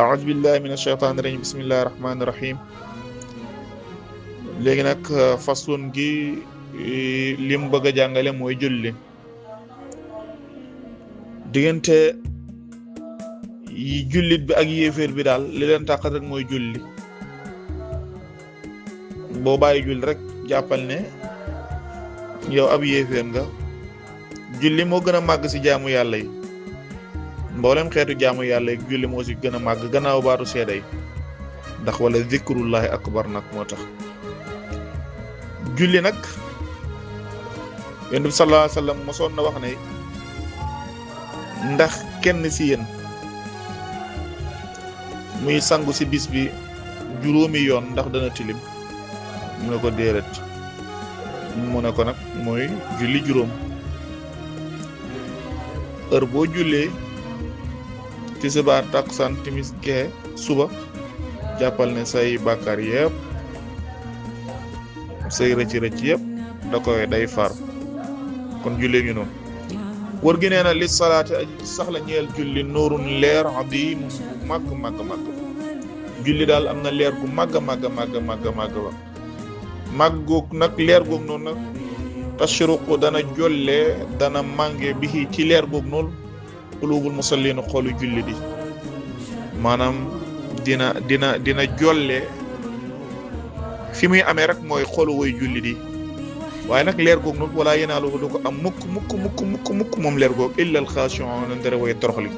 aoudu billahi min ashaytaani rajim bismillahi rahmaani rahim. léegi nag façon gi lim bëgg a jàngale mooy julli. diggante yi jullit bi ak yéeféer bi daal li leen tàqat rek mooy julli. boo bàyyi julli rek jàppal ne yow ab yéeféer nga. julli moo gën a màgg ci jaamu yàlla yi. mboolem xeetu jaamu yàlla yi julli moo ci gën a màgg gannaaw baatu seeda yi ndax wala zikrullahi akbar nag moo tax. julli nag yonent bi sallallahu alayhi wa sallam mosoon na wax ne ndax kenn ci yéen muy sangu ci bis bi juróomi yoon ndax dana tilim mu ne ko déedéet mu ne ko nag mooy julli juróom. heure boo jullee tisbaar takkusaan timis gee suba jàppal ne say bàkkaar yëpp say rëcc yëpp da koy day far kon jullee ngi noonu. wër gi nee na li salaati aji sax la ñeel julli nuurun leer adim bu màgg julli daal am na leer gu màgg ba màggoog nag leer goog noonu nag tashruqu dana jolle dana mànge bi ci leer goog noonu qulubul musallin xoolu julli di maanaam dina jolle fi muy amee rek mooy xolu woy julli di waaye nag leer goog noonu wala yenaalu du ko am mukk moom leer goog illa al xaashi'uun ndere way toroxli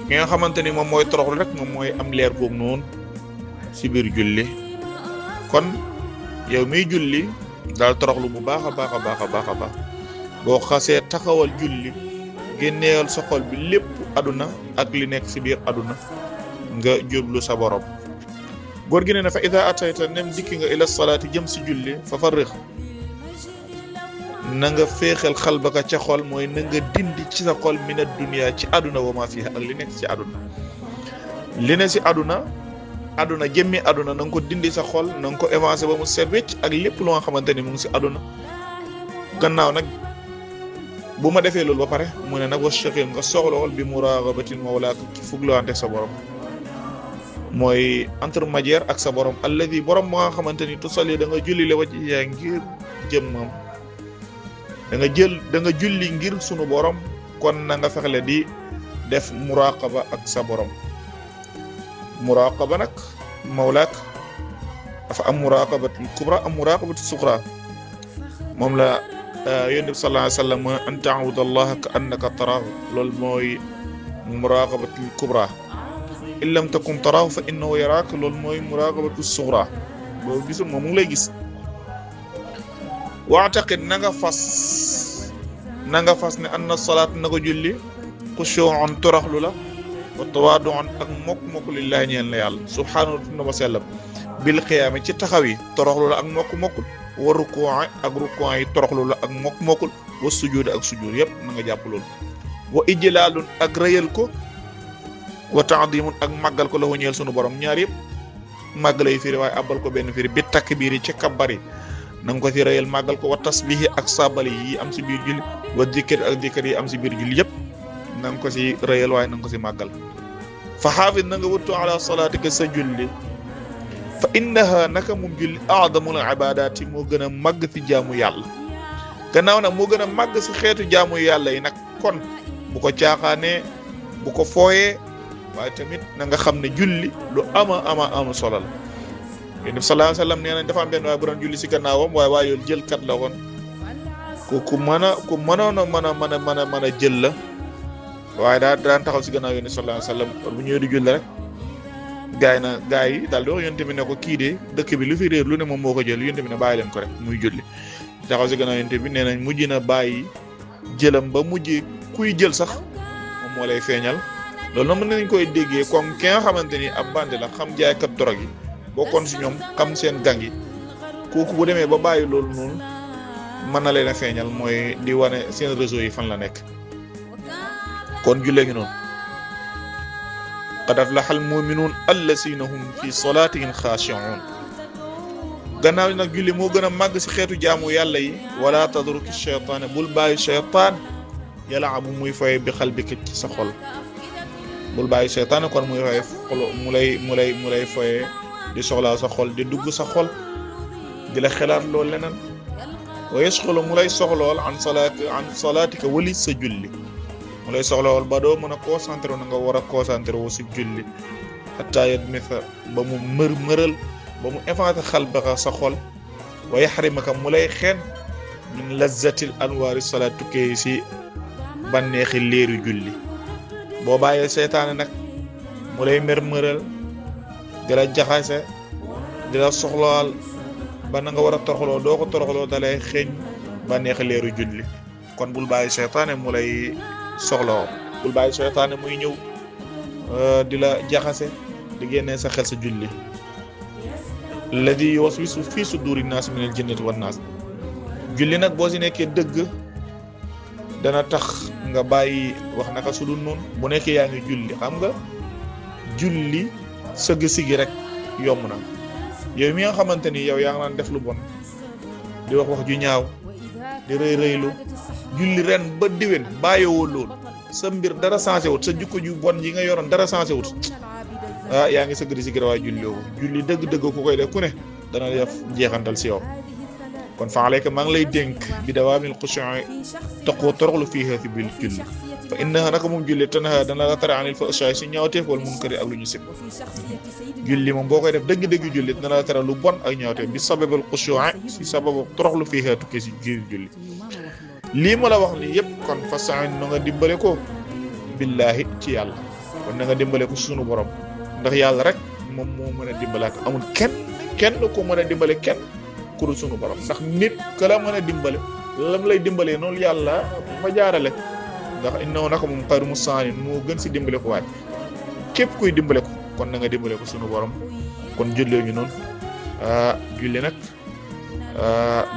ki nga xamante ni moom mooy toroxlu rek moom mooy am leer goog noonu si biir julli. kon yow miy julli daal toroxlu bu baax a baax boo xasee taxawal julli génneewal sa xol bi lépp aduna ak li nekk ci biir aduna nga jublu sa borom. góor gi ne na fa ida atayta nem dikki nga ila salaati jëm ci julli fa farrix na nga féexal xalbaka ca xol mooy na nga dindi ci sa xol min ad-dunya ci aduna wa ma fiha ak li nekk ci aduna. li ne ci aduna jëmmi aduna na nga ko dindi sa xol na nga ko évancé ba mu set wecc ak lépp lu nga xamante ni mu ngi ci aduna. gannaaw nag bu ma defee loolu ba pare mu ne nag wastaqim nga soxlawol bi muraqabatin mawlaaka ci fuglawante sa borom mooy intermédiaire ak sa borom alladi borom moo nga xamante ni tusalli da nga julli la wacc yaa ngir jëmmam da nga julli ngir sunu borom kon na nga fexle di def muraqaba ak sa borom. muraqaba nag mawlaak dafa am muraqabatul kubra am muraqabatul suxra moom la yonent bi sallallahu alayhi wa sallam an ta'buda allaha ka annaka taraahu loolu mooy muraqabatul kubra in lam takun taraahu fa innahu yaraak loolu mooy muraqabatul suxra boo gisul moom mu ngi lay gis. wa'taqid na nga fas ne anna salaat na ko julli xushu'un toroxlu la wa tawaadu'un ak mokk lillahi ñeel na yàlla subhaanahu wa sallam bil qiyaama ci taxaw yi toroxlu la ak mokk wa ruku'a ak ruku'a yi toroxlu la ak mokkul wa sujuud ak sujuud yëpp na nga jàpp loolu. wa ijlaalun ak rëyal ko wa ta'diimun ak màggal ko la ñeel sunu borom ñaar yëpp màggal yi firi waaye abal ko benn firi bi takbiir yi ci kabbar yi na nga ko ci rëyal màggal ko wa tasbiih ak sabal yi am si biir julli wa dikr ak dikr yi am si biir julli yëpp na nga ko si rëyal waaye na nga ko si màggal. fa xaafis na nga wuttu ala salaatika sa julli fa innaha naka moom julli aadamul ibadaati moo gën a màgg ci jaamu yàlla. gannaaw nag moo gën a màgg ci xeetu jaamu yàlla yi nag kon bu ko caaxaanee bu ko fooyee waaye tamit na nga xam ne julli lu ama solo la. Yonent bi sallallahu alayhi wa sallam nee nañ dafa am benn waaye bu doon julli ci gannaawam waaye yoolu jël kat la woon ku mënoon a jël la. waaye daan taxaw ci gannaaw yonent sallallahu alayhi wasallam bu ñëwee di julli rek gaa yi daal di wax yonent bi ne ko kii de dëkk bi lu fi réer lu ne moom moo ko jël yonent bi ne bàyyi leen ko rek muy julli taxaw ci gannaaw yonent bi nee nañ mujj na bàyyi jëlam ba mujj kuy jël sax moom moo lay feeñal. loolu nag mën nañ koy déggee comme ki nga xamante ni ab bandi la xam jaaykat dorog yi bokkoon ci ñoom xam seen gang yi kooku bu demee ba bàyyi loolu noonu mën na leen a feeñal mooy di wane seen réseau yi fan la nekk. kon jullee ngi noonu qad aflaha al-mu'minuun allaziina hum fi salaatihim xaashi'uun gannaaw nag julli moo gën a màgg ci xeetu jaamu yàlla yi wala tadruki shaytaane bul bàyyi shaytaan yal'abu muy fay bi qalbika ci sa xol bul bàyyi seytaane kon muy fay xol mu lay foye di soxlaa sa xol di dugg sa xol di la xelaat loolu leneen wa yashxulu mu lay soxlool an salaatika wali sa julli mu lay soxlool ba doo mën a concentré wu na nga war a concentré wu si julli hatta yadmisa ba mu mëral ba mu effacé xalbaka sa xol wa yaxrimaka mu lay xeen min lazzatil anwaari salaat tukkee si bànneexi leeru julli boo bàyyee seytaane nag mu lay mëral di la jaxase di la soxlaal ba na nga war a toroxloo doo ko toroxloo dalay xeeñ bànneexi leeru julli kon bul bàyyi seytaane mu lay soxloo bul bàyyi seytaane muy ñëw di la jaxase di génnee sa xel sa julli alladi yuwaswisu fii suduri naas minal jinnati wan naas julli nag boo si nekkee dëgg dana tax nga bàyyi wax naka su dul noonu bu nekkee yaa ngi julli xam nga julli sëgg sigi rek yomb na yow mi nga xamante ni yow yaa ngi naan def lu bon di wax wax ju ñaaw di rëylu julli ren ba diwen bàyyiwoo loolu sa mbir dara changé wut sa jukko ju bon yi nga yoroon dara changé wut yaa ngi sëgg di sigi waaye julli dëgg-dëgg ku koy def ku ne dana def njeexantal si yow kon fa alayka maa ngi lay dénk bi dawaamil xushu'i taqoo toroxlu fiiha ci bil julli fa innaha naka moom julli tanha dana la tere anil fahsha'i si ñaawteef wal munkari ak lu ñu sib julli moom boo koy def dëgg-dëgg julli dana la tere lu bon ak ñaawteef bi sababil xushu'i si sababu toroxlu fiiha tukkee si jiir julli lii ma la wax ni yëpp kon fasta'in na nga dimbale ko billahi ci yàlla kon na nga dimbale ko sunu borom ndax yàlla rek moom moo mën a dimbalaat amul kenn ko mën a dimbale kenn ku dul sunu borom ndax nit ka la mën a dimbale lam lay dimbalee noonu yàlla fa jaarale ndax innahu naka moom xayru musta'in moo gën si dimbale ko waay képp kuy dimbale ko kon na nga dimbale ko sunu borom kon jullee ñu noonu julli nag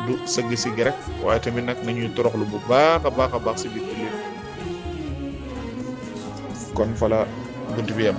du sëgg sigi rek waaye tamit nag nañuy toroxlu bu baax a baax si biir julli kon fa la bunt bi yam